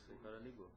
Isso, o cara ligou.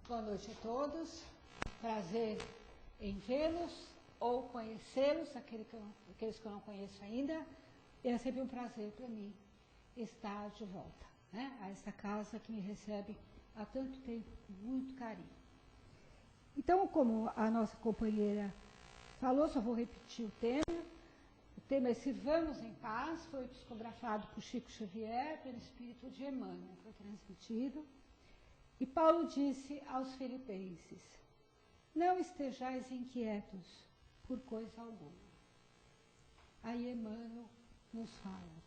Boa noite a todos. Prazer em vê-los ou conhecê-los, aqueles que eu não conheço ainda. É sempre um prazer para mim estar de volta, né, a essa casa que me recebe há tanto tempo com muito carinho. Então, como a nossa companheira falou, só vou repetir o tema. O tema é Sirvamos em Paz, foi psicografado por Chico Xavier, pelo Espírito de Emmanuel, foi transmitido. E Paulo disse aos filipenses: não estejais inquietos por coisa alguma. Aí Emmanuel nos fala: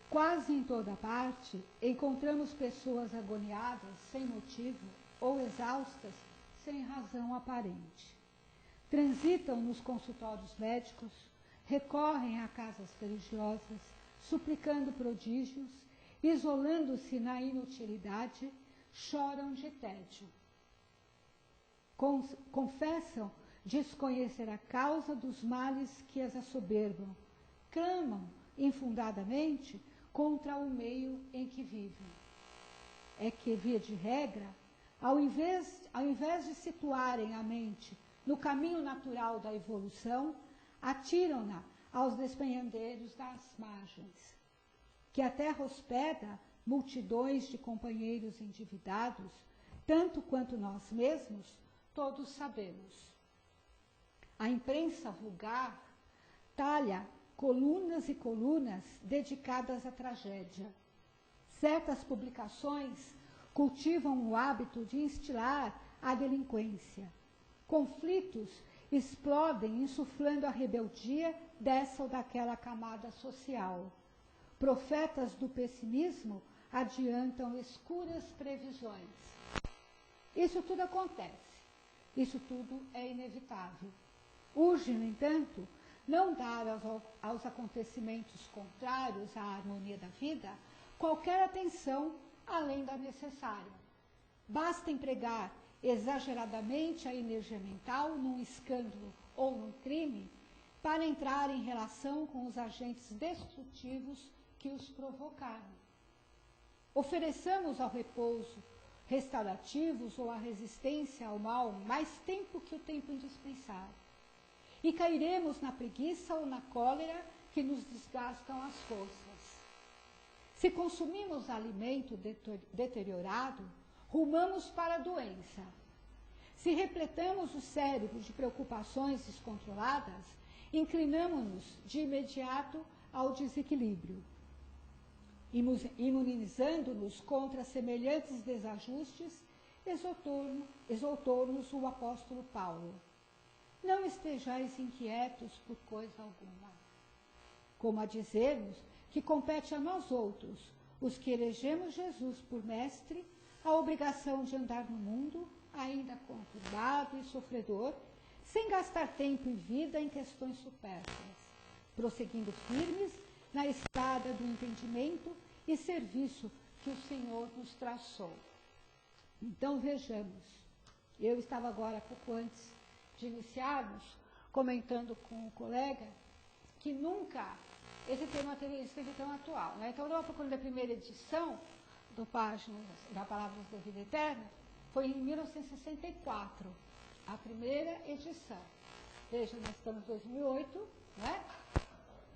quase em toda parte encontramos pessoas agoniadas sem motivo ou exaustas sem razão aparente. Transitam nos consultórios médicos, recorrem a casas religiosas, suplicando prodígios, isolando-se na inutilidade, choram de tédio. Confessam desconhecer a causa dos males que as assoberbam, clamam infundadamente contra o meio em que vivem. É que, via de regra, ao invés de situarem a mente no caminho natural da evolução, atiram-na aos despenhadeiros das margens. Que a terra hospeda multidões de companheiros endividados, tanto quanto nós mesmos, todos sabemos. A imprensa vulgar talha colunas e colunas dedicadas à tragédia. Certas publicações cultivam o hábito de instilar a delinquência. Conflitos explodem insuflando a rebeldia dessa ou daquela camada social. Profetas do pessimismo adiantam escuras previsões. Isso tudo acontece. Isso tudo é inevitável. Urge, no entanto, não dar aos acontecimentos contrários à harmonia da vida qualquer atenção além da necessária. Basta empregar exageradamente a energia mental num escândalo ou num crime para entrar em relação com os agentes destrutivos que os provocaram. Ofereçamos ao repouso restaurativos ou à resistência ao mal mais tempo que o tempo indispensar. E cairemos na preguiça ou na cólera que nos desgastam as forças. Se consumimos alimento deteriorado, rumamos para a doença. Se repletamos o cérebro de preocupações descontroladas, inclinamos-nos de imediato ao desequilíbrio, imunizando-nos contra semelhantes desajustes, exortou-nos o apóstolo Paulo. Não estejais inquietos por coisa alguma. Como a dizer-nos que compete a nós outros, os que elegemos Jesus por mestre, a obrigação de andar no mundo, ainda conturbado e sofredor, sem gastar tempo e vida em questões supérfluas, prosseguindo firmes na estrada do entendimento e serviço que o Senhor nos traçou. Então vejamos, eu estava agora, pouco antes de iniciarmos, comentando com o colega, que nunca esse tema esteve tão atual, né? Então, eu estava procurando a primeira edição do Páginas da Palavras da Vida Eterna, foi em 1964, a primeira edição. Veja, nós estamos em 2008, né?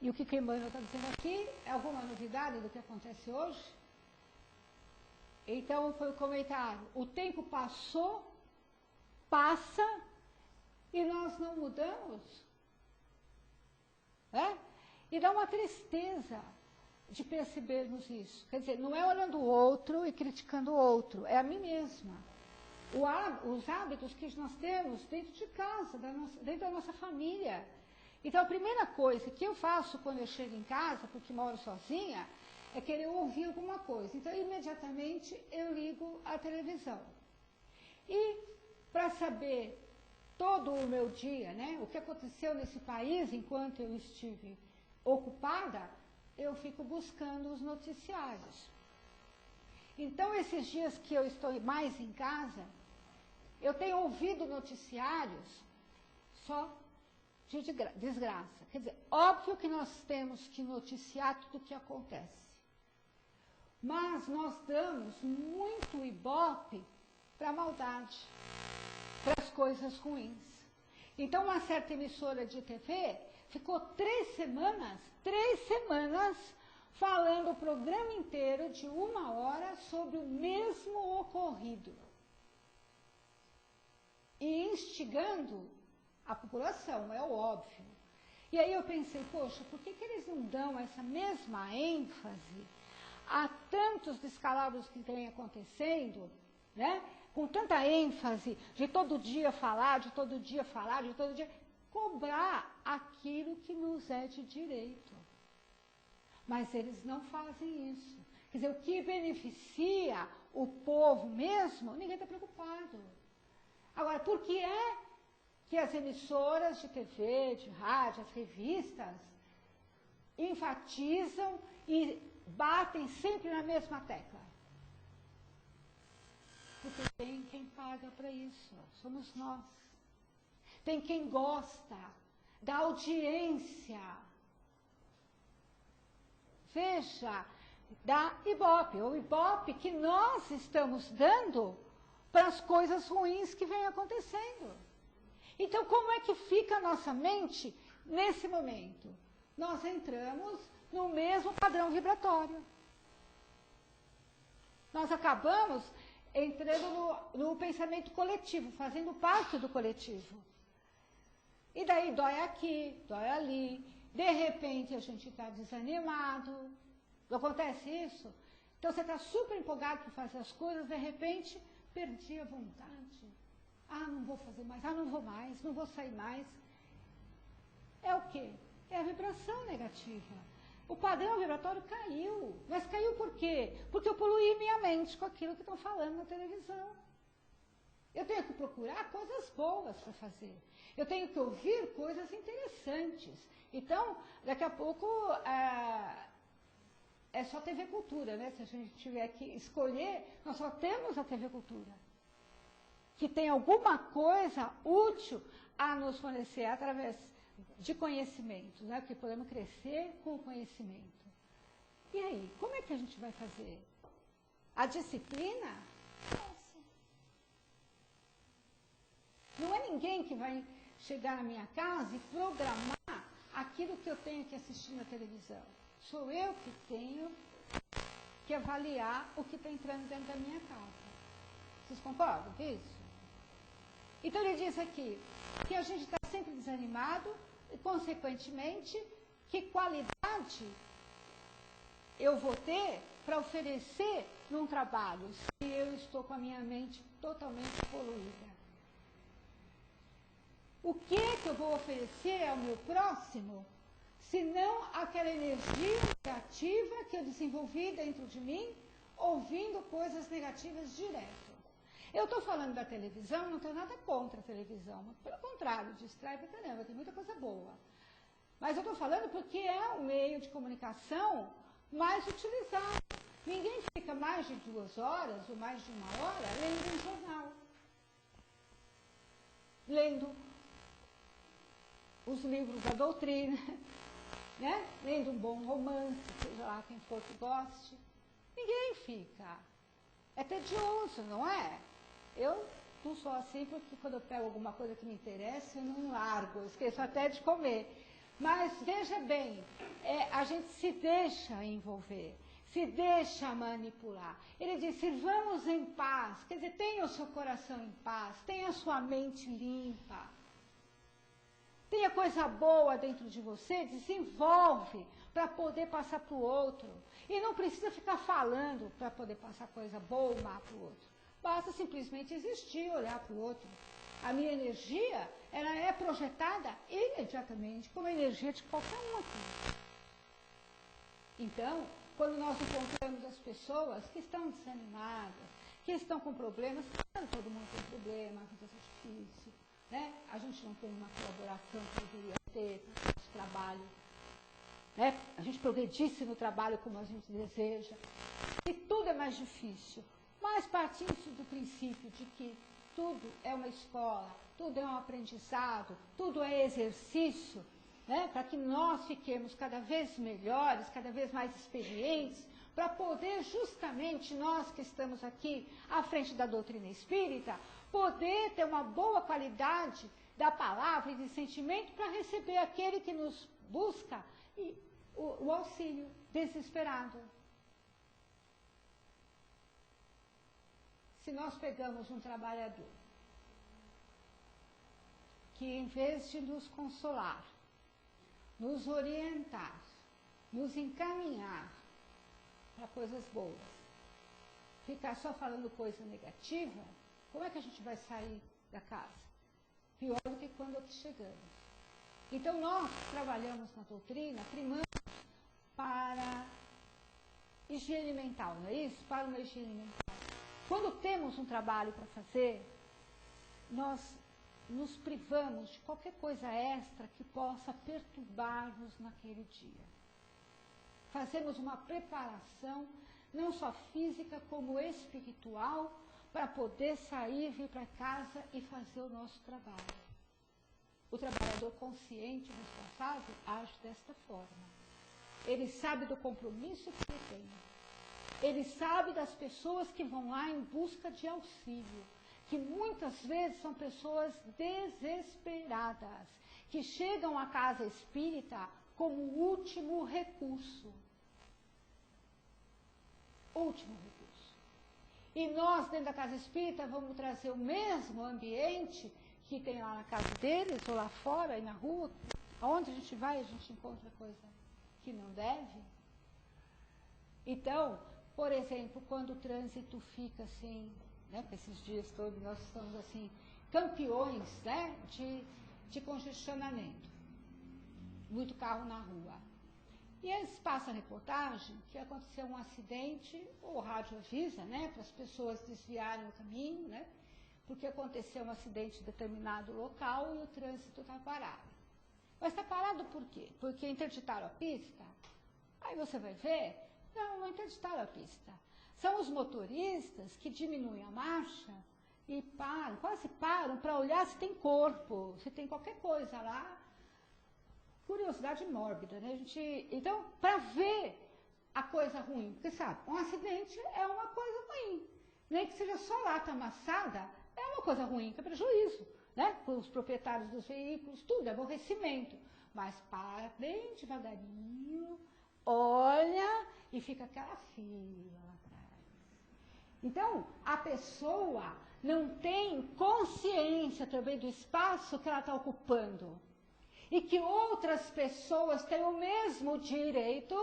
E o que Emmanuel está dizendo aqui é alguma novidade do que acontece hoje? Então, foi o comentário: o tempo passou, passa, e nós não mudamos. E dá uma tristeza de percebermos isso. Quer dizer, não é olhando o outro e criticando o outro, é a mim mesma. Os hábitos que nós temos dentro de casa, dentro da nossa família. Então, a primeira coisa que eu faço quando eu chego em casa, porque moro sozinha, é querer ouvir alguma coisa. Então, imediatamente, eu ligo a televisão. E, para saber todo o meu dia, né, o que aconteceu nesse país enquanto eu estive ocupada, eu fico buscando os noticiários. Então, esses dias que eu estou mais em casa, eu tenho ouvido noticiários só de desgraça. Quer dizer, óbvio que nós temos que noticiar tudo o que acontece. Mas nós damos muito ibope para a maldade, para as coisas ruins. Então, uma certa emissora de TV ficou 3 semanas, falando o programa inteiro de 1 hora sobre o mesmo ocorrido. E instigando a população, é óbvio. E aí eu pensei, poxa, por que eles não dão essa mesma ênfase a tantos descalabros que vem acontecendo, né? Com tanta ênfase de todo dia falar, de todo dia cobrar aquilo que nos é de direito. Mas eles não fazem isso. Quer dizer, o que beneficia o povo mesmo, ninguém está preocupado. Agora, por que é que as emissoras de TV, de rádio, as revistas, enfatizam e batem sempre na mesma tecla? Porque tem quem paga para isso, somos nós. Tem quem gosta da audiência. Veja, da Ibope, o Ibope que nós estamos dando para as coisas ruins que vêm acontecendo. Então, como é que fica a nossa mente nesse momento? Nós entramos no mesmo padrão vibratório. Nós acabamos entrando no pensamento coletivo, fazendo parte do coletivo. E daí dói aqui, dói ali. De repente a gente está desanimado. Não acontece isso? Então você está super empolgado para fazer as coisas, de repente perdi a vontade. Ah, não vou fazer mais, não vou mais, não vou sair mais. É o quê? É a vibração negativa. O padrão vibratório caiu. Mas caiu por quê? Porque eu poluí minha mente com aquilo que estão falando na televisão. Eu tenho que procurar coisas boas para fazer. Eu tenho que ouvir coisas interessantes. Então, daqui a pouco, é só TV Cultura, né? Se a gente tiver que escolher, nós só temos a TV Cultura. Que tem alguma coisa útil a nos fornecer através de conhecimento, né? Porque podemos crescer com o conhecimento. E aí, como é que a gente vai fazer? A disciplina? Nossa. Não é ninguém que vai chegar na minha casa e programar aquilo que eu tenho que assistir na televisão. Sou eu que tenho que avaliar o que está entrando dentro da minha casa. Vocês concordam com isso? Então ele diz aqui que a gente está sempre desanimado e, consequentemente, que qualidade eu vou ter para oferecer num trabalho se eu estou com a minha mente totalmente poluída. O que eu vou oferecer ao meu próximo, se não aquela energia negativa que eu desenvolvi dentro de mim, ouvindo coisas negativas direto? Eu estou falando da televisão, não tenho nada contra a televisão, pelo contrário, distrai pra caramba, tem muita coisa boa. Mas eu estou falando porque é um meio de comunicação mais utilizado. Ninguém fica mais de 2 horas ou mais de 1 hora lendo um jornal, lendo os livros da doutrina, né? Lendo um bom romance, seja lá quem for que goste. Ninguém fica. É tedioso, não é? Eu não sou assim porque quando eu pego alguma coisa que me interessa, eu não largo, eu esqueço até de comer. Mas veja bem, a gente se deixa envolver, se deixa manipular. Ele diz, sirvamos em paz, quer dizer, tenha o seu coração em paz, tenha a sua mente limpa. Tenha coisa boa dentro de você, desenvolve para poder passar para o outro. E não precisa ficar falando para poder passar coisa boa ou má para o outro. Basta simplesmente existir, olhar para o outro. A minha energia, ela é projetada imediatamente como a energia de qualquer um aqui. Então, quando nós encontramos as pessoas que estão desanimadas, que estão com problemas, todo mundo tem problema, a vida é difícil, né? A gente não tem uma colaboração que deveria ter no nosso trabalho, né? A gente progredisse no trabalho como a gente deseja, e tudo é mais difícil. Mas partindo do princípio de que tudo é uma escola, tudo é um aprendizado, tudo é exercício, né? Para que nós fiquemos cada vez melhores, cada vez mais experientes, para poder justamente nós que estamos aqui à frente da doutrina espírita, poder ter uma boa qualidade da palavra e de sentimento para receber aquele que nos busca o auxílio desesperado. Se nós pegamos um trabalhador que, em vez de nos consolar, nos orientar, nos encaminhar para coisas boas, ficar só falando coisa negativa, como é que a gente vai sair da casa? Pior do que quando aqui chegamos. Então, nós trabalhamos na doutrina, primamos para higiene mental, não é isso? Para uma higiene mental. Quando temos um trabalho para fazer, nós nos privamos de qualquer coisa extra que possa perturbar-nos naquele dia. Fazemos uma preparação, não só física, como espiritual, para poder sair, vir para casa e fazer o nosso trabalho. O trabalhador consciente e responsável age desta forma. Ele sabe do compromisso que ele tem. Ele sabe das pessoas que vão lá em busca de auxílio, que muitas vezes são pessoas desesperadas, que chegam à casa espírita como último recurso. Último recurso. E nós, dentro da casa espírita, vamos trazer o mesmo ambiente que tem lá na casa deles, ou lá fora, e na rua. Aonde a gente vai, a gente encontra coisa que não deve. Então, por exemplo, quando o trânsito fica assim, né, porque esses dias todos nós estamos assim, campeões, né, de congestionamento. Muito carro na rua. E eles passam a reportagem que aconteceu um acidente, o rádio avisa, né, para as pessoas desviarem o caminho, né, porque aconteceu um acidente em determinado local e o trânsito está parado. Mas está parado por quê? Porque interditaram a pista? Aí você vai ver, não interditaram a pista. São os motoristas que diminuem a marcha e param, quase param para olhar se tem corpo, se tem qualquer coisa lá. Curiosidade mórbida, né? Então, para ver a coisa ruim, porque sabe, um acidente é uma coisa ruim, nem que seja só lata amassada, é uma coisa ruim, que é prejuízo, né? Para os proprietários dos veículos, tudo, é aborrecimento. Mas para bem devagarinho, olha e fica aquela fila lá atrás. Então, a pessoa não tem consciência também do espaço que ela está ocupando. E que outras pessoas têm o mesmo direito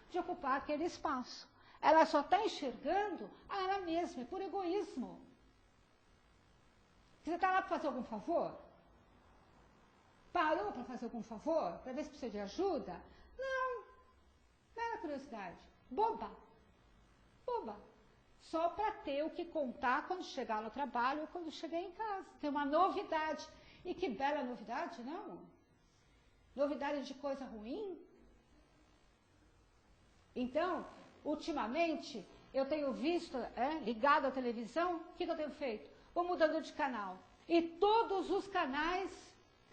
de ocupar aquele espaço. Ela só está enxergando a ela mesma, é por egoísmo. Você está lá para fazer algum favor? Parou para fazer algum favor? Para ver se precisa de ajuda? Não era curiosidade. Boba. Só para ter o que contar quando chegar no trabalho ou quando chegar em casa. Tem uma novidade. E que bela novidade, não? Novidade de coisa ruim? Então, ultimamente, eu tenho visto, ligado à televisão, o que eu tenho feito? Vou mudando de canal. E todos os canais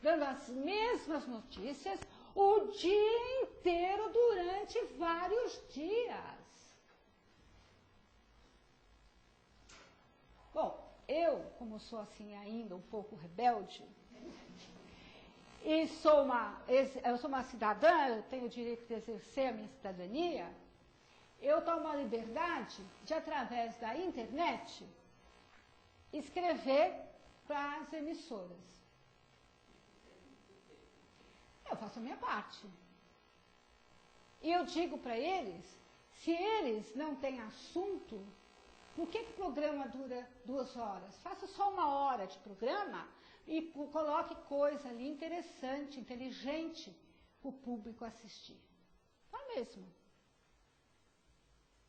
dando as mesmas notícias o dia inteiro durante vários dias. Bom, eu, como sou assim ainda um pouco rebelde, e eu sou uma cidadã, eu tenho o direito de exercer a minha cidadania, eu tomo a liberdade de, através da internet, escrever para as emissoras. Eu faço a minha parte. E eu digo para eles, se eles não têm assunto, por que o programa dura 2 horas? Faça só 1 hora de programa e coloque coisa ali interessante, inteligente, para o público assistir. Tá mesmo.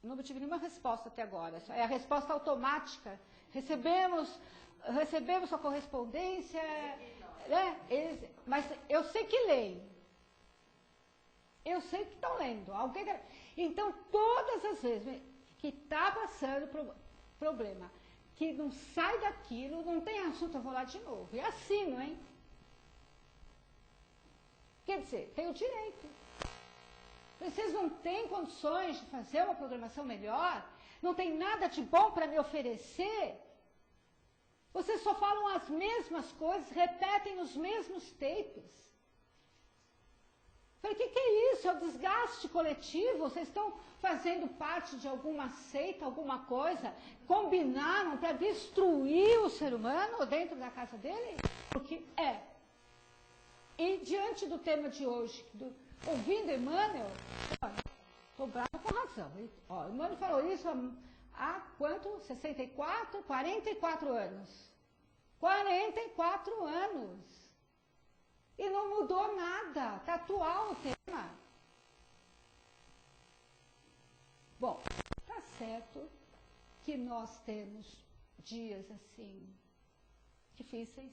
Não tive nenhuma resposta até agora. É a resposta automática. Recebemos a correspondência, né? Mas eu sei que leem. Eu sei que estão lendo. Então, todas as vezes que está passando problema, que não sai daquilo, não tem assunto, eu vou lá de novo. E assino, hein? Quer dizer, tem o direito. Vocês não têm condições de fazer uma programação melhor? Não tem nada de bom para me oferecer? Vocês só falam as mesmas coisas, repetem os mesmos tapes. Falei, o que é isso? É o desgaste coletivo? Vocês estão fazendo parte de alguma seita, alguma coisa? Combinaram para destruir o ser humano dentro da casa dele? Porque é. E diante do tema de hoje, ouvindo Emmanuel, estou brava com razão. Emmanuel falou isso há quanto? 64? 44 anos. 44 anos. E não mudou nada. Está atual o tema. Bom, está certo que nós temos dias assim difíceis,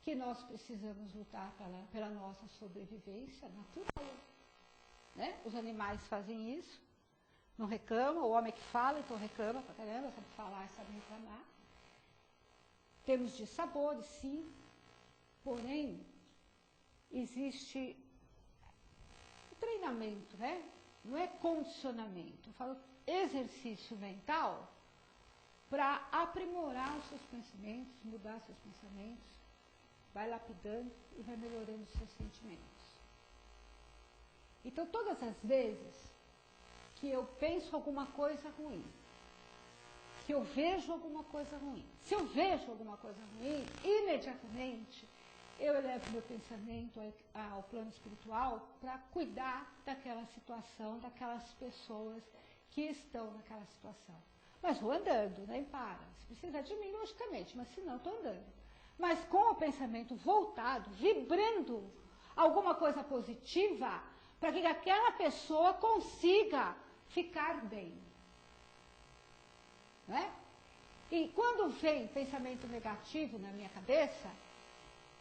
que nós precisamos lutar pela nossa sobrevivência natural. Né? Os animais fazem isso, não reclamam, o homem que fala, então reclama pra caramba, sabe falar e sabe reclamar. Temos dissabores, sim, porém, existe o treinamento, né? Não é condicionamento, eu falo exercício mental para aprimorar os seus pensamentos, mudar seus pensamentos, vai lapidando e vai melhorando os seus sentimentos. Então, todas as vezes que eu penso alguma coisa ruim, que eu vejo alguma coisa ruim, se eu vejo alguma coisa ruim, imediatamente eu elevo meu pensamento ao plano espiritual para cuidar daquela situação, daquelas pessoas que estão naquela situação. Mas vou andando, nem para. Se precisar de mim, logicamente, mas se não, estou andando. Mas com o pensamento voltado, vibrando alguma coisa positiva, para que aquela pessoa consiga ficar bem. Né? E quando vem pensamento negativo na minha cabeça,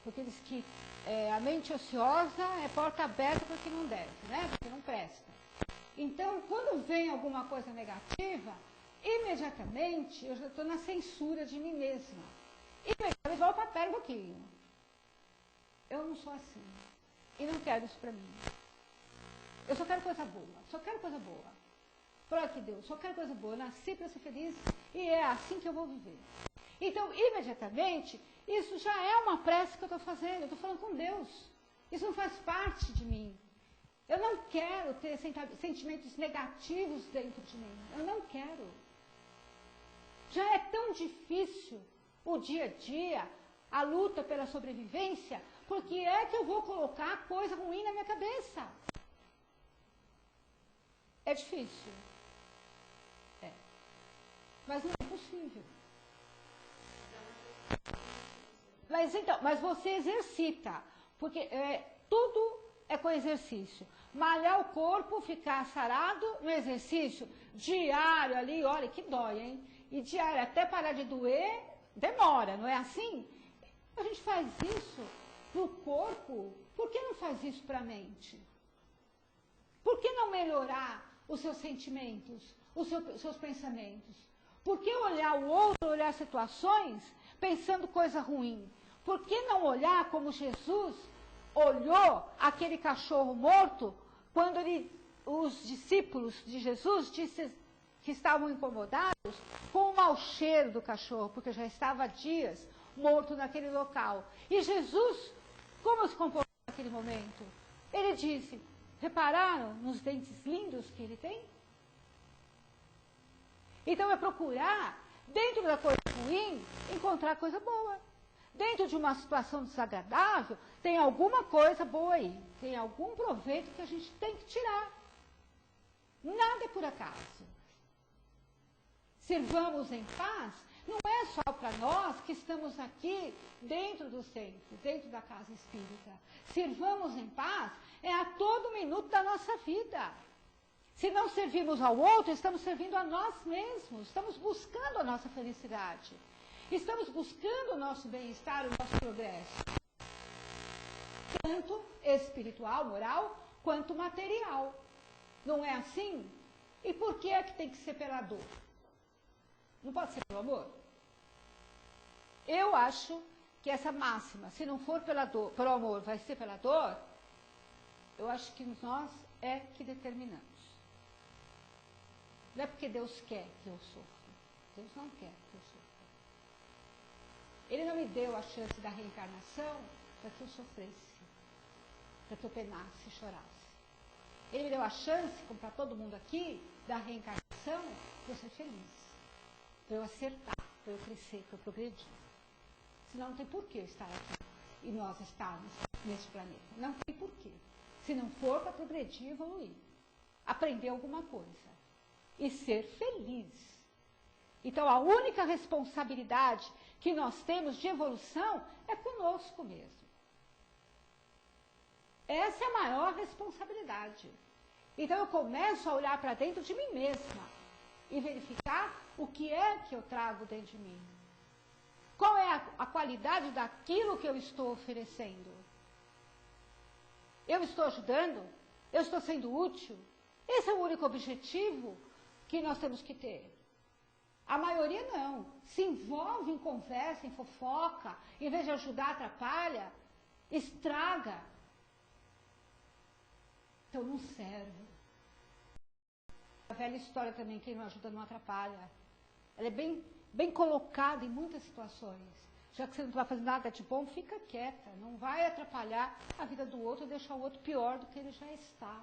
porque diz que a mente ociosa é porta aberta para que não deve, né? Porque não presta. Então, quando vem alguma coisa negativa, imediatamente eu já estou na censura de mim mesma. E volta a pé um pouquinho. Eu não sou assim. E não quero isso para mim. Eu só quero coisa boa. Só quero coisa boa. Para que Deus, só quero coisa boa. Eu nasci para ser feliz e é assim que eu vou viver. Então, imediatamente, isso já é uma prece que eu estou fazendo. Eu estou falando com Deus. Isso não faz parte de mim. Eu não quero ter sentimentos negativos dentro de mim. Eu não quero. Já é tão difícil o dia a dia, a luta pela sobrevivência, porque é que eu vou colocar coisa ruim na minha cabeça? É difícil. É. Mas não é possível. Mas você exercita, porque tudo é com exercício. Malhar o corpo, ficar sarado no exercício diário ali, olha que dói, hein? E diário, até parar de doer, demora, não é assim? A gente faz isso pro corpo, por que não faz isso para a mente? Por que não melhorar os seus sentimentos, os seus pensamentos? Por que olhar o outro, olhar situações pensando coisa ruim? Por que não olhar como Jesus olhou aquele cachorro morto quando os discípulos de Jesus que estavam incomodados com o mau cheiro do cachorro, porque já estava há dias morto naquele local. E Jesus, como se comportou naquele momento? Ele disse, repararam nos dentes lindos que ele tem? Então é procurar, dentro da coisa ruim, encontrar coisa boa. Dentro de uma situação desagradável, tem alguma coisa boa aí. Tem algum proveito que a gente tem que tirar. Nada é por acaso. Sirvamos em paz, não é só para nós que estamos aqui dentro do centro, dentro da casa espírita. Sirvamos em paz é a todo minuto da nossa vida. Se não servimos ao outro, estamos servindo a nós mesmos, estamos buscando a nossa felicidade. Estamos buscando o nosso bem-estar, o nosso progresso. Tanto espiritual, moral, quanto material. Não é assim? E por que é que tem que ser pela dor? Não pode ser pelo amor? Eu acho que essa máxima, se não for pela dor, pelo amor, vai ser pela dor, Eu acho que nós é que determinamos. Não é porque Deus quer que eu sofra. Deus não quer que eu sofra. Ele não me deu a chance da reencarnação para que eu sofresse, para que eu penasse e chorasse. Ele me deu a chance, como para todo mundo aqui, da reencarnação para eu ser feliz, para eu acertar, para eu crescer, para eu progredir. Senão não tem porquê eu estar aqui e nós estarmos neste planeta. Não tem porquê. Se não for para progredir e evoluir, aprender alguma coisa e ser feliz. Então, a única responsabilidade que nós temos de evolução é conosco mesmo. Essa é a maior responsabilidade. Então, eu começo a olhar para dentro de mim mesma e verificar o que é que eu trago dentro de mim. Qual é a qualidade daquilo que eu estou oferecendo? Eu estou ajudando? Eu estou sendo útil? Esse é o único objetivo que nós temos que ter. A maioria não. Se envolve em conversa, em fofoca, em vez de ajudar, atrapalha, estraga. Então não serve. A velha história também, quem não ajuda não atrapalha. Ela é bem colocada em muitas situações. Já que você não vai fazer nada de bom, fica quieta. Não vai atrapalhar a vida do outro e deixar o outro pior do que ele já está.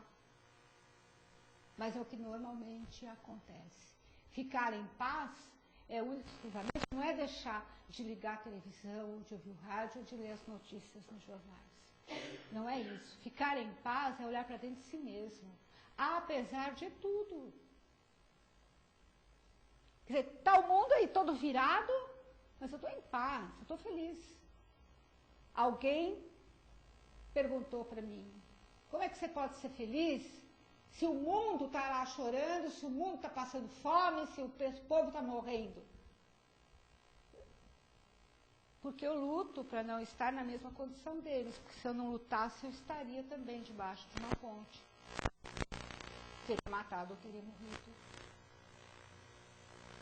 Mas é o que normalmente acontece. Ficar em paz é único exclusivamente, não é deixar de ligar a televisão, de ouvir o rádio, ou de ler as notícias nos jornais. Não é isso. Ficar em paz é olhar para dentro de si mesmo, apesar de tudo. Quer dizer, está o mundo aí todo virado, mas eu estou em paz, eu estou feliz. Alguém perguntou para mim, como é que você pode ser feliz se o mundo está lá chorando, se o mundo está passando fome, se o povo está morrendo? Porque eu luto para não estar na mesma condição deles, porque se eu não lutasse, eu estaria também debaixo de uma ponte. Teria matado ou teria morrido.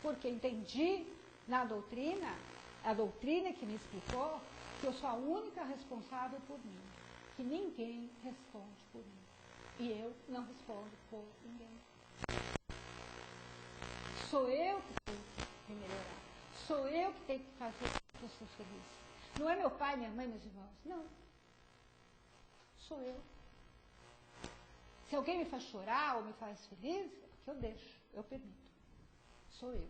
Porque entendi na doutrina, a doutrina que me explicou, que eu sou a única responsável por mim, que ninguém responde por mim. E eu não respondo por ninguém. Sou eu que tenho que me melhorar. Sou eu que tenho que fazer para que eu seja feliz. Não é meu pai, minha mãe, meus irmãos. Não. Sou eu. Se alguém me faz chorar ou me faz feliz, é porque eu deixo, eu permito. Sou eu.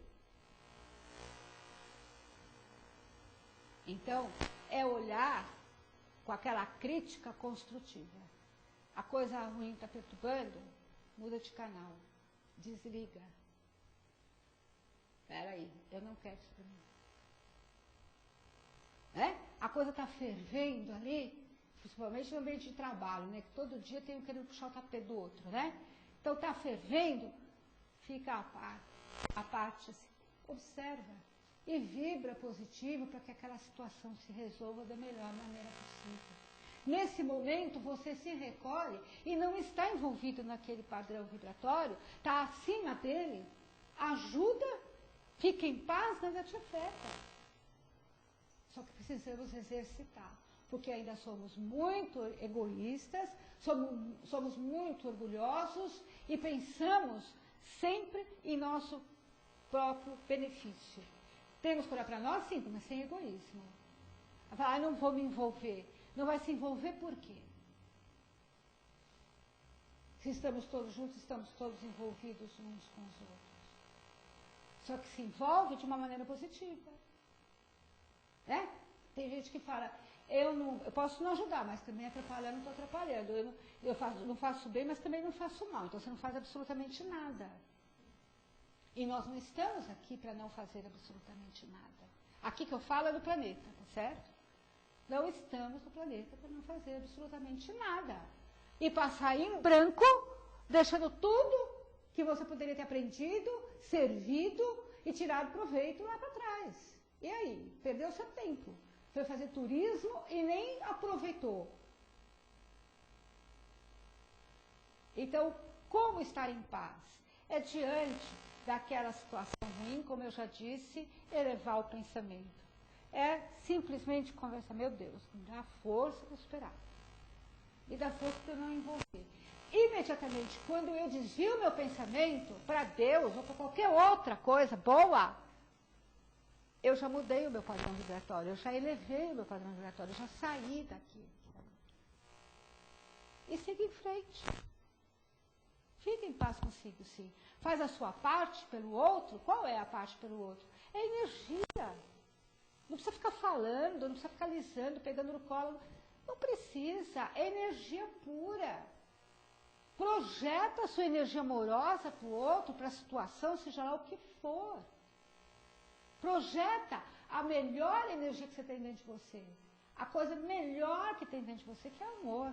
Então, é olhar com aquela crítica construtiva. A coisa ruim está perturbando, muda de canal, desliga. Espera aí, eu não quero isso para mim. A coisa está fervendo ali, principalmente no ambiente de trabalho, né? Que todo dia tem um querendo puxar o tapete do outro, né? Então está fervendo, fica a parte assim, observa e vibra positivo para que aquela situação se resolva da melhor maneira possível. Nesse momento, você se recolhe e não está envolvido naquele padrão vibratório, está acima dele, ajuda, fica em paz, nada te afeta. Só que precisamos exercitar, porque ainda somos muito egoístas, somos muito orgulhosos e pensamos sempre em nosso próprio benefício. Temos que olhar para nós, sim, mas sem egoísmo. Falar, não vou me envolver. Não vai se envolver por quê? Se estamos todos juntos, estamos todos envolvidos uns com os outros. Só que se envolve de uma maneira positiva. Né? Tem gente que fala, eu posso não ajudar, mas também atrapalhar, não estou atrapalhando. Eu não faço bem, mas também não faço mal. Então você não faz absolutamente nada. E nós não estamos aqui para não fazer absolutamente nada. Aqui que eu falo é do planeta, tá certo? Não estamos no planeta para não fazer absolutamente nada. E passar em branco, deixando tudo que você poderia ter aprendido, servido e tirado proveito lá para trás. E aí? Perdeu seu tempo. Foi fazer turismo e nem aproveitou. Então, como estar em paz? É diante daquela situação ruim, como eu já disse, elevar o pensamento. É simplesmente conversar, meu Deus, me dá força para esperar. me dá força para eu não envolver. Imediatamente, quando eu desvio meu pensamento para Deus ou para qualquer outra coisa boa, eu já mudei o meu padrão vibratório, eu já elevei o meu padrão vibratório, eu já saí daqui. E siga em frente. Fique em paz consigo, sim. Faz a sua parte pelo outro. Qual é a parte pelo outro? É energia. Não precisa ficar falando, não precisa ficar alisando, pegando no colo. Não precisa. É energia pura. Projeta a sua energia amorosa para o outro, para a situação, seja lá o que for. Projeta a melhor energia que você tem dentro de você. A coisa melhor que tem dentro de você, que é amor.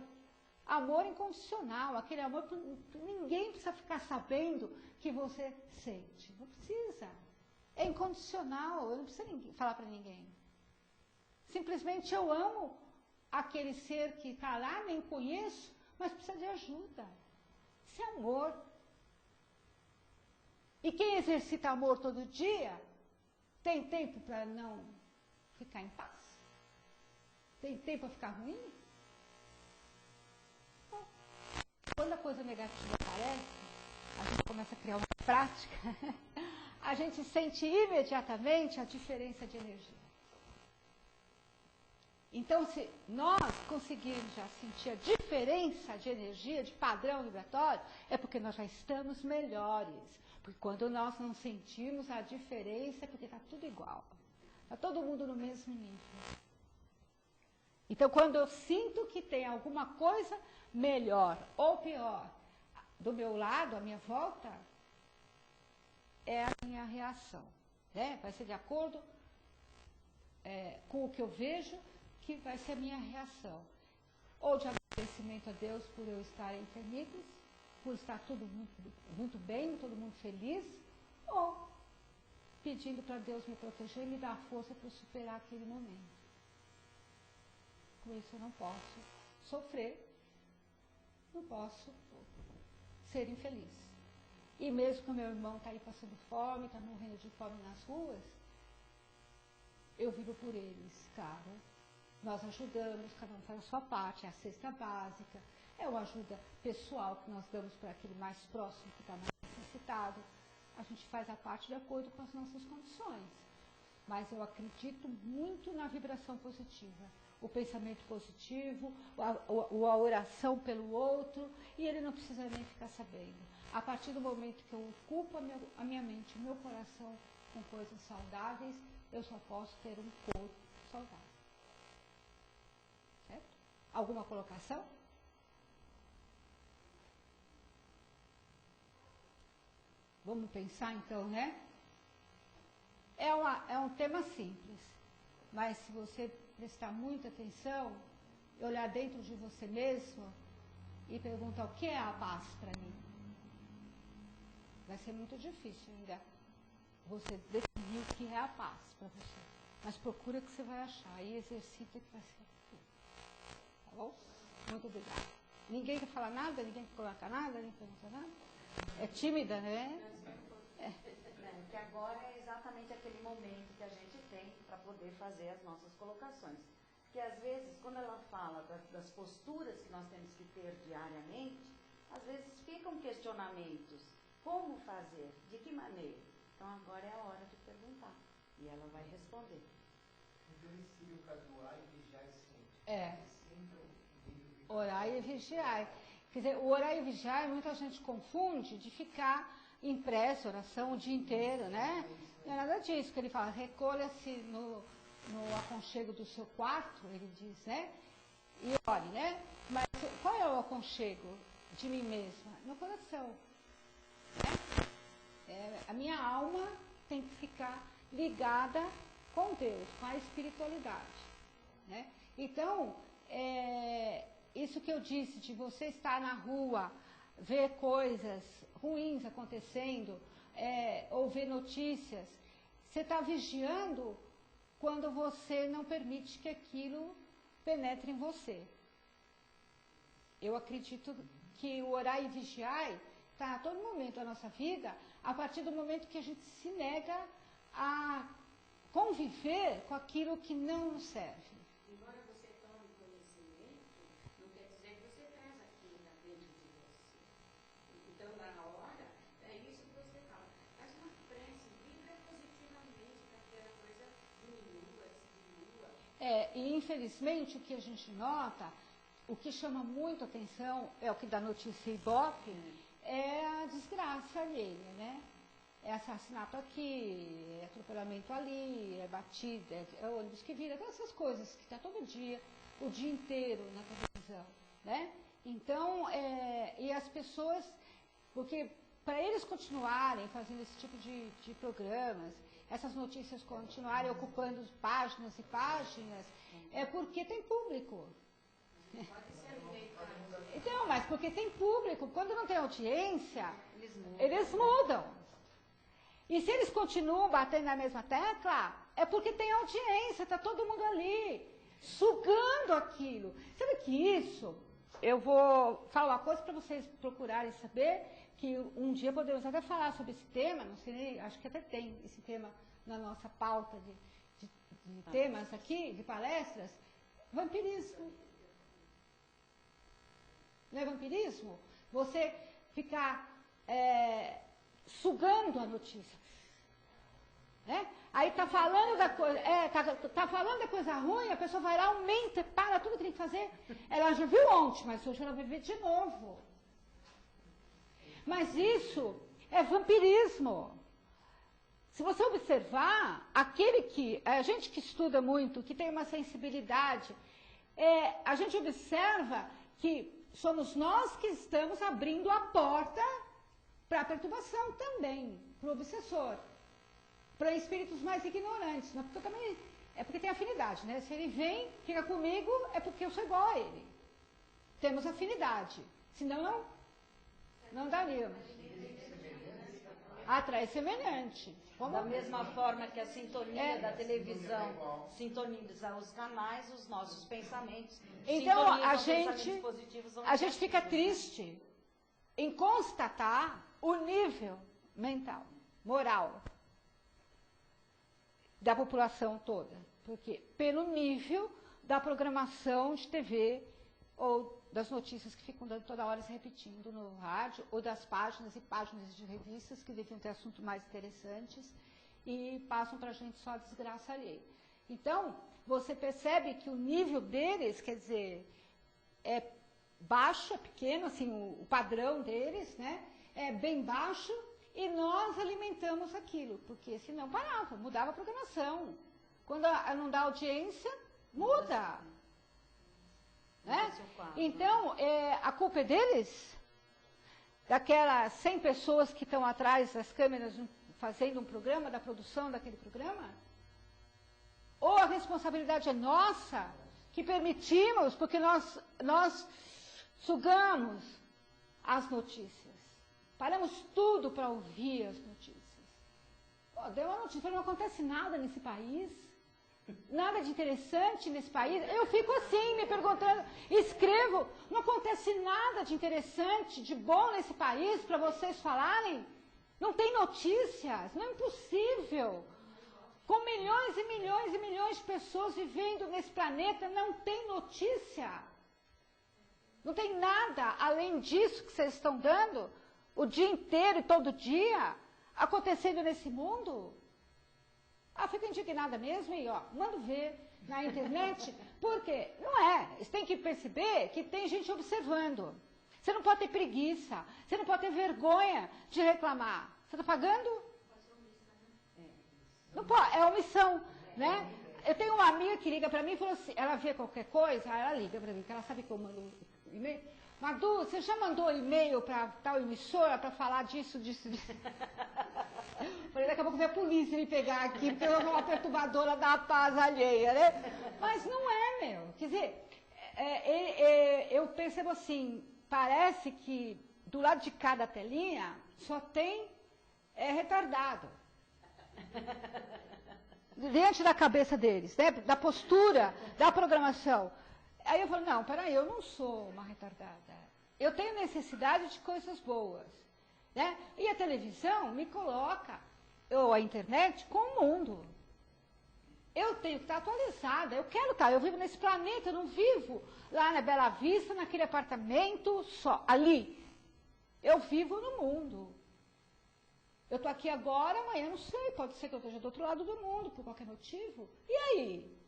Amor incondicional, aquele amor que ninguém precisa ficar sabendo que você sente. Não precisa. É incondicional, eu não preciso falar para ninguém. Simplesmente eu amo aquele ser que está lá, nem conheço, mas precisa de ajuda. Isso é amor. E quem exercita amor todo dia, tem tempo para não ficar em paz? Tem tempo para ficar ruim? Não. Quando a coisa negativa aparece, a gente começa a criar uma prática, a gente sente imediatamente a diferença de energia. Então, se nós conseguirmos já sentir a diferença de energia, de padrão vibratório, é porque nós já estamos melhores. Porque quando nós não sentimos a diferença, é porque está tudo igual. Está todo mundo no mesmo nível. Então, quando eu sinto que tem alguma coisa melhor ou pior do meu lado, à minha volta, é a minha reação. Né? Vai ser de acordo com o que eu vejo, que vai ser a minha reação. Ou de agradecimento a Deus por eu estar entre amigos, por estar tudo muito bem, todo mundo feliz, ou pedindo para Deus me proteger e me dar força para superar aquele momento. Com isso eu não posso sofrer, não posso ser infeliz. E mesmo que o meu irmão está aí passando fome, está morrendo de fome nas ruas, eu vivo por eles, claro. Nós ajudamos, cada um faz a sua parte, é a cesta básica, é uma ajuda pessoal que nós damos para aquele mais próximo que está mais necessitado. A gente faz a parte de acordo com as nossas condições. Mas eu acredito muito na vibração positiva. O pensamento positivo, a oração pelo outro, e ele não precisa nem ficar sabendo. A partir do momento que eu ocupo a minha mente, o meu coração com coisas saudáveis, eu só posso ter um corpo saudável. Certo? Alguma colocação? Vamos pensar então, né? É um tema simples, mas se você prestar muita atenção, olhar dentro de você mesmo e perguntar o que é a paz para mim, vai ser muito difícil ainda você definir o que é a paz para você. Mas procura que você vai achar e exercita que vai ser tudo. Tá bom? Muito obrigada. Ninguém quer falar nada? Ninguém quer colocar nada? Ninguém pergunta nada? É tímida, né? Que agora é exatamente aquele momento que a gente tem para poder fazer as nossas colocações. Porque às vezes, quando ela fala das posturas que nós temos que ter diariamente, às vezes ficam questionamentos. Como fazer? De que maneira? Então agora é a hora de perguntar. E ela vai responder. Então esse seria o caso do orar e vigiar sempre. É. Orar e vigiar. Quer dizer, o orar e vigiar, muita gente confunde de ficar em prece, oração o dia inteiro, né? Não é nada disso que ele fala. Recolha-se no aconchego do seu quarto, ele diz, né? E ore, né? Mas qual é o aconchego de mim mesma? No coração. Né? A minha alma tem que ficar ligada com Deus, com a espiritualidade. Né? Então, isso que eu disse, de você estar na rua, ver coisas ruins acontecendo, ou ver notícias, você está vigiando quando você não permite que aquilo penetre em você. Eu acredito que o orar e vigiar está a todo momento da nossa vida, a partir do momento que a gente se nega a conviver com aquilo que não nos serve. Embora você tome conhecimento, não quer dizer que você e infelizmente o que a gente nota, o que chama muito atenção, é o que dá notícia Ibope, é a desgraça alheia, né? É assassinato aqui, é atropelamento ali, é batida, é ônibus que vira, todas essas coisas que está todo dia, o dia inteiro na televisão, né? Então, e as pessoas, porque para eles continuarem fazendo esse tipo de programas, essas notícias continuarem ocupando páginas e páginas, é porque tem público. Então, mas porque tem público, quando não tem audiência, eles mudam. E se eles continuam batendo na mesma tecla, é porque tem audiência, está todo mundo ali, sugando aquilo. Sabe que isso, eu vou falar uma coisa para vocês procurarem saber, que um dia podemos até falar sobre esse tema, não sei nem, acho que até tem esse tema na nossa pauta de temas aqui, de palestras, vampirismo. Não é vampirismo? Você ficar sugando a notícia. Né? Aí tá falando da coisa, tá falando da coisa ruim, a pessoa vai lá, aumenta, para tudo que tem que fazer. Ela já viu ontem, mas hoje ela vai ver de novo. Mas isso é vampirismo. Se você observar, a gente que estuda muito, que tem uma sensibilidade, a gente observa que somos nós que estamos abrindo a porta para a perturbação também, para o obsessor, para espíritos mais ignorantes. Porque eu também, é porque tem afinidade, né? Se ele vem, fica comigo, é porque eu sou igual a ele. Temos afinidade. Senão, não daríamos. Atrai semelhante. Como? Da mesma forma que a sintonia da televisão sintoniza os canais, os nossos pensamentos. Então, a gente fica triste em constatar o nível mental, moral da população toda. Porque pelo nível da programação de TV ou das notícias que ficam dando toda hora se repetindo no rádio, ou das páginas e páginas de revistas que deviam ter assuntos mais interessantes e passam para a gente só a desgraça alheia. Então, você percebe que o nível deles, quer dizer, é baixo, é pequeno, assim, o padrão deles, né, é bem baixo, e nós alimentamos aquilo, porque senão parava, mudava a programação. Quando não dá audiência, muda. Né? Então, a culpa é deles? Daquelas 100 pessoas que estão atrás das câmeras fazendo um programa, da produção daquele programa? Ou a responsabilidade é nossa, que permitimos, porque nós sugamos as notícias. Paramos tudo para ouvir as notícias. Pô, deu uma notícia, não acontece nada nesse país. Nada de interessante nesse país. Eu fico assim, me perguntando, escrevo, não acontece nada de interessante, de bom nesse país para vocês falarem? Não tem notícias, não é impossível. Com milhões e milhões e milhões de pessoas vivendo nesse planeta, não tem notícia. Não tem nada além disso que vocês estão dando o dia inteiro e todo dia acontecendo nesse mundo. Fico indignada mesmo e, mando ver na internet, porque não é. Você tem que perceber que tem gente observando. Você não pode ter preguiça, você não pode ter vergonha de reclamar. Você está pagando? Não pode, é omissão, né? Eu tenho uma amiga que liga para mim e falou assim, ela vê qualquer coisa, ela liga para mim, porque ela sabe que eu mando e-mail. Madu, você já mandou e-mail para tal emissora para falar disso? Falei, daqui a pouco vem a polícia me pegar aqui, porque eu sou uma perturbadora da paz alheia, né? Mas não é, meu. Quer dizer, eu percebo assim, parece que do lado de cada telinha só tem retardado. Diante da cabeça deles, né? Da postura, da programação. Aí eu falo, não, peraí, eu não sou uma retardada. Eu tenho necessidade de coisas boas. Né? E a televisão me coloca, ou a internet, com o mundo. Eu tenho que estar atualizada, eu quero estar, eu vivo nesse planeta, eu não vivo lá na Bela Vista, naquele apartamento só, ali. Eu vivo no mundo. Eu estou aqui agora, amanhã não sei, pode ser que eu esteja do outro lado do mundo, por qualquer motivo. E aí?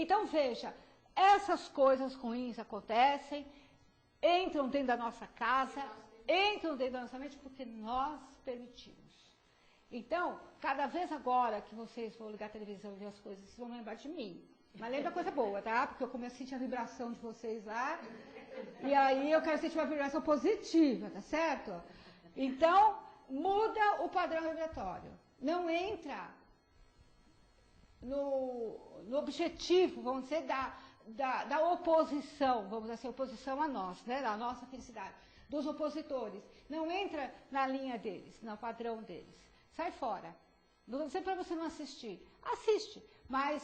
Então, veja, essas coisas ruins acontecem, entram dentro da nossa casa, entram dentro da nossa mente porque nós permitimos. Então, cada vez agora que vocês vão ligar a televisão e ver as coisas, vocês vão lembrar de mim. Mas lembra coisa boa, tá? Porque eu começo a sentir a vibração de vocês lá, e aí eu quero sentir uma vibração positiva, tá certo? Então, muda o padrão vibratório. Não entra no objetivo, vamos dizer, da oposição, vamos dizer assim, oposição a nós, né? Da nossa felicidade, dos opositores. Não entra na linha deles, no padrão deles. Sai fora. Não estou dizendo para você não assistir. Assiste, mas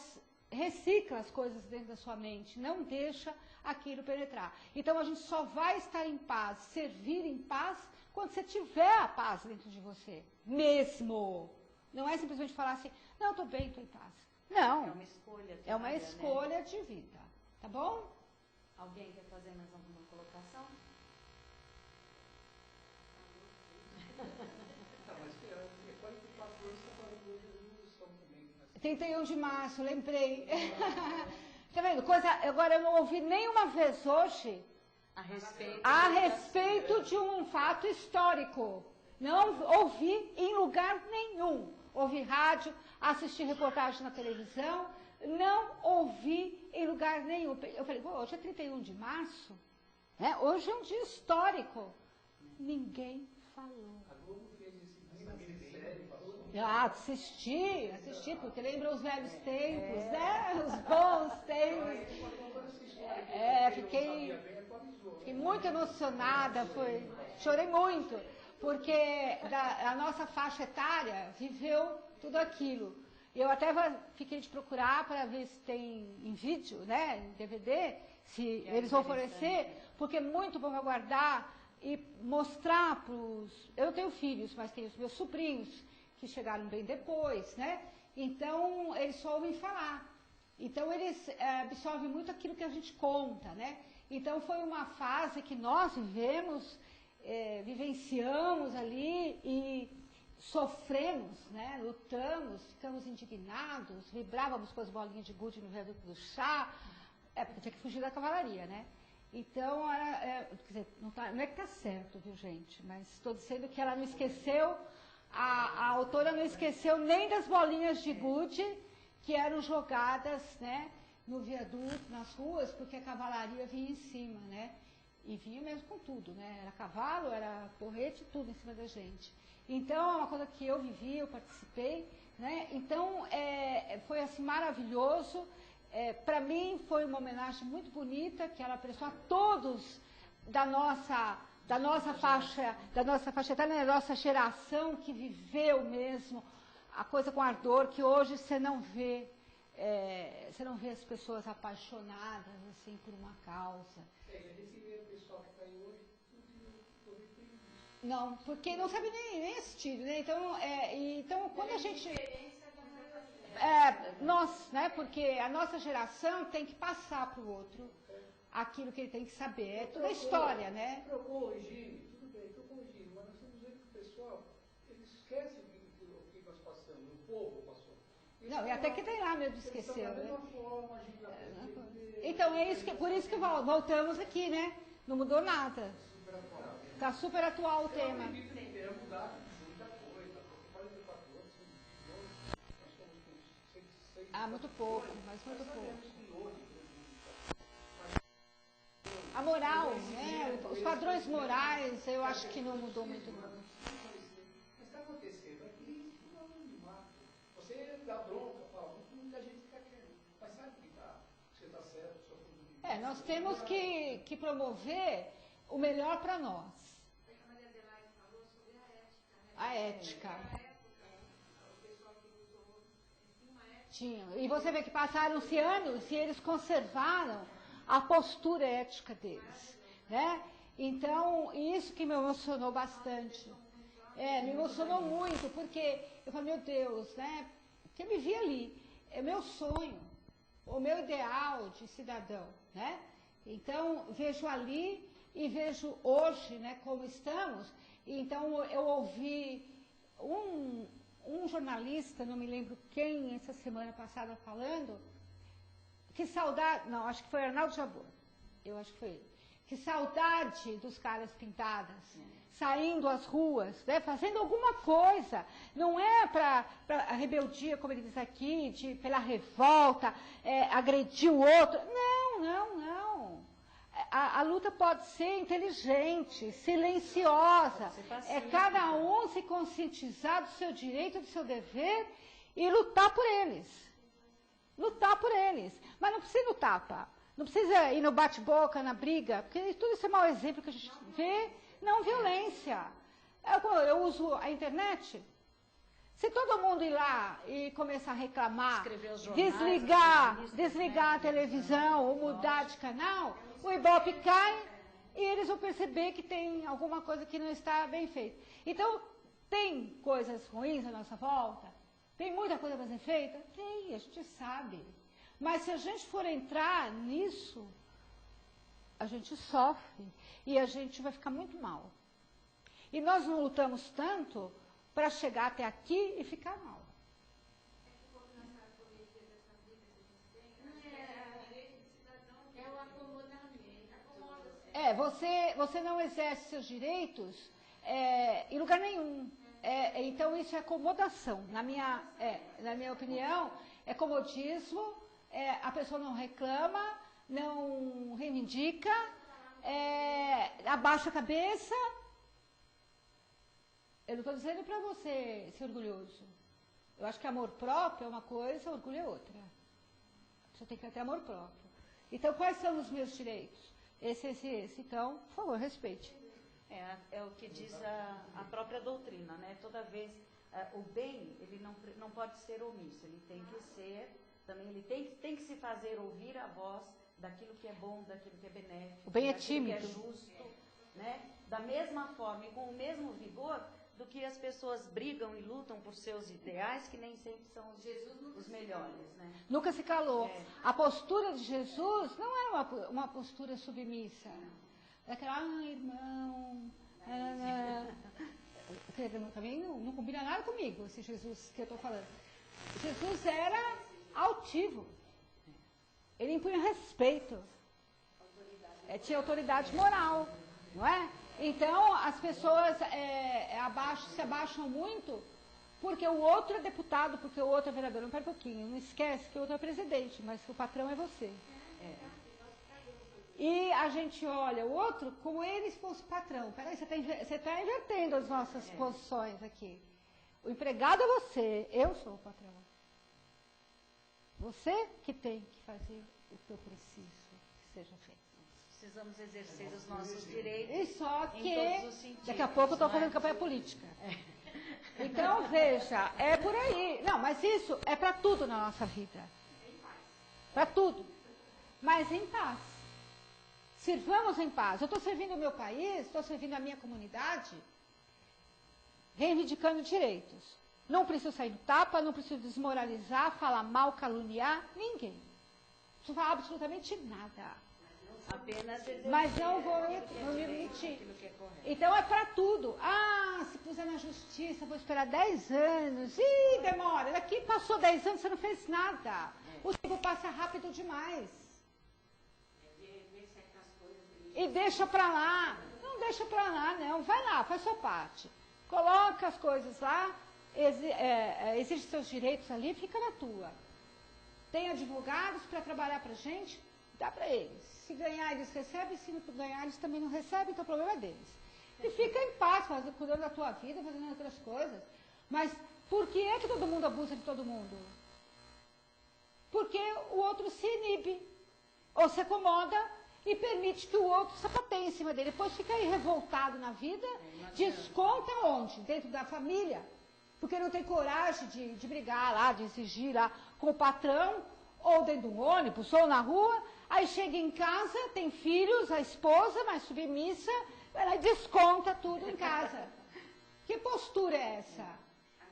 recicla as coisas dentro da sua mente. Não deixa aquilo penetrar. Então, a gente só vai estar em paz, servir em paz, quando você tiver a paz dentro de você. Mesmo. Não é simplesmente falar assim, não, estou bem, estou em paz. Não. É uma escolha. É uma escolha de vida. Tá bom? Alguém quer fazer mais alguma colocação? Tá, mas 44 anos está falando hoje da evolução também. 31 de março, lembrei. Tá vendo? Coisa, agora eu não ouvi nenhuma vez hoje a respeito de um fato histórico. Não ouvi em lugar nenhum. Ouvi rádio, assisti reportagem na televisão, não ouvi em lugar nenhum. Eu falei, hoje é 31 de março, né? Hoje é um dia histórico. Ninguém falou. A Globo fez esse minissérie, passou. Assisti, porque lembra os velhos tempos, né? Os bons tempos. Fiquei muito emocionada, chorei muito, porque a nossa faixa etária viveu tudo aquilo. Eu até fiquei de procurar para ver se tem em vídeo, né, em DVD, se eles vão oferecer, porque é muito bom guardar e mostrar para os... Eu não tenho filhos, mas tenho os meus sobrinhos, que chegaram bem depois, né? Então, eles só ouvem falar. Então, eles absorvem muito aquilo que a gente conta, né? Então, foi uma fase que nós vivenciamos ali e sofremos, né? Lutamos, ficamos indignados, vibrávamos com as bolinhas de gude no viaduto do chá, porque tinha que fugir da cavalaria, né? Então, quer dizer, não é que está certo, viu, gente? Mas estou dizendo que ela não esqueceu, a autora não esqueceu nem das bolinhas de gude que eram jogadas, né, no viaduto, nas ruas, porque a cavalaria vinha em cima, né? E vinha mesmo com tudo, né? Era cavalo, era porrete, tudo em cima da gente. Então, é uma coisa que eu vivi, eu participei, né? Então, foi assim maravilhoso. Para mim, foi uma homenagem muito bonita que ela prestou a todos da nossa faixa etária, da nossa geração que viveu mesmo a coisa com ardor, que hoje você não vê as pessoas apaixonadas assim por uma causa. Esse mesmo pessoal que está aí hoje, não, porque não sabe nem assistir, né? Então quando a gente... nós, né? Porque a nossa geração tem que passar para o outro aquilo que ele tem que saber. É toda a história, né? Para corrigir, tudo bem, para corrigir, mas nós estamos vendo que o pessoal, ele esquece o que nós passamos, o povo passou. Não, e até que tem lá mesmo esqueceu, né? Forma, então, por isso que voltamos aqui, né? Não mudou nada. Está super atual o tema. Muito pouco, mas muito pouco. A moral, né? Os padrões morais, eu acho que não mudou muito não. Mas está acontecendo aqui, você dá bronca, fala, muita gente fica querendo, mas sabe que você está certo, nós temos que promover o melhor para nós. A Maria Adelaide falou sobre a ética, né? A ética. Na época, o pessoal que usou uma ética. Tinha. E você vê que passaram-se anos e eles conservaram a postura ética deles, né? Então, isso que me emocionou bastante. Me emocionou muito, porque eu falei, meu Deus, né? Porque eu me vi ali, é meu sonho, o meu ideal de cidadão, né? Então, vejo ali e vejo hoje, né, como estamos. Então, eu ouvi um jornalista, não me lembro quem, essa semana passada falando, Que saudade... Não, acho que foi Arnaldo Jabor. Eu acho que foi ele. Que saudade dos caras pintadas, saindo às ruas, né, fazendo alguma coisa. Não é para a rebeldia, como ele diz aqui, pela revolta, agredir o outro. Não. A luta pode ser inteligente, silenciosa. É cada um se conscientizar do seu direito, do seu dever e lutar por eles. Lutar por eles. Mas não precisa ir no tapa. Não precisa ir no bate-boca, na briga, porque tudo isso é mau exemplo que a gente vê. Não violência. Eu uso a internet. Se todo mundo ir lá e começar a reclamar, desligar a televisão ou mudar de canal, o Ibope cai e eles vão perceber que tem alguma coisa que não está bem feita. Então, tem coisas ruins à nossa volta? Tem muita coisa para ser feita? Tem, a gente sabe. Mas se a gente for entrar nisso, a gente sofre e a gente vai ficar muito mal. E nós não lutamos tanto para chegar até aqui e ficar mal. Você não exerce seus direitos em lugar nenhum. Então, isso é acomodação. Na minha opinião, é comodismo. A pessoa não reclama, não reivindica, abaixa a cabeça. Eu não estou dizendo para você ser orgulhoso. Eu acho que amor próprio é uma coisa, orgulho é outra. Você tem que ter amor próprio. Então, quais são os meus direitos? Esse. Então, por favor, respeite. É o que diz a própria doutrina, né? Toda vez, o bem, ele não pode ser omisso, ele tem que ser... Também ele tem que se fazer ouvir a voz daquilo que é bom, daquilo que é benéfico, o bem é daquilo tímido. que é justo, né? Da mesma forma e com o mesmo vigor do que as pessoas brigam e lutam por seus ideais, que nem sempre são os melhores, né? Nunca se calou. A postura de Jesus não é uma postura submissa. Daquela, irmão... Também não combina nada comigo, esse Jesus que eu estou falando. Jesus era... altivo. Ele impunha respeito. Tinha autoridade moral, não é? Então, as pessoas se abaixam muito porque o outro é deputado, porque o outro é vereador. Não, pera um pouquinho, não esquece que o outro é presidente, mas que o patrão é você. E a gente olha o outro como ele se fosse patrão. Peraí, você está invertendo as nossas posições aqui. O empregado é você, eu sou o patrão. Você que tem que fazer o que eu preciso que seja feito. Precisamos exercer os nossos direitos. E só que, em todos os sentidos, daqui a pouco eu estou fazendo campanha política. Então, veja, é por aí. Não, mas isso é para tudo na nossa vida. Para tudo. Mas em paz. Sirvamos em paz. Eu estou servindo o meu país, estou servindo a minha comunidade, reivindicando direitos. Não preciso sair do tapa, não preciso desmoralizar, falar mal, caluniar, ninguém. Não preciso falar absolutamente nada. Mas não vou me omitir. Então é para tudo. Se puser na justiça, vou esperar 10 anos. Ih, demora. Daqui passou 10 anos, você não fez nada. O tempo passa rápido demais. E deixa para lá. Não deixa para lá, não. Vai lá, faz sua parte. Coloca as coisas lá. Exige seus direitos ali, fica na tua. Tem advogados para trabalhar para a gente, dá para eles. Se ganhar, eles recebem, se não ganhar, eles também não recebem, então o problema é deles. E fica em paz, cuidando da tua vida, fazendo outras coisas. Mas por que é que todo mundo abusa de todo mundo? Porque o outro se inibe, ou se acomoda e permite que o outro sapateie em cima dele. Depois fica aí revoltado na vida, desconta onde? Dentro da família. Porque não tem coragem de brigar lá, de exigir lá com o patrão, ou dentro de um ônibus, ou na rua. Aí chega em casa, tem filhos, a esposa mais submissa, vai lá e desconta tudo em casa. Que postura é essa?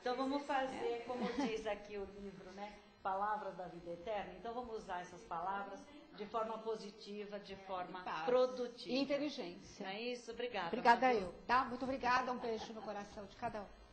Então vamos fazer, como diz aqui o livro, né? Palavras da vida eterna. Então vamos usar essas palavras de forma positiva, de forma produtiva. E inteligência. Não é isso? Obrigada. Obrigada eu. Tá? Muito obrigada. Um beijo no coração de cada um.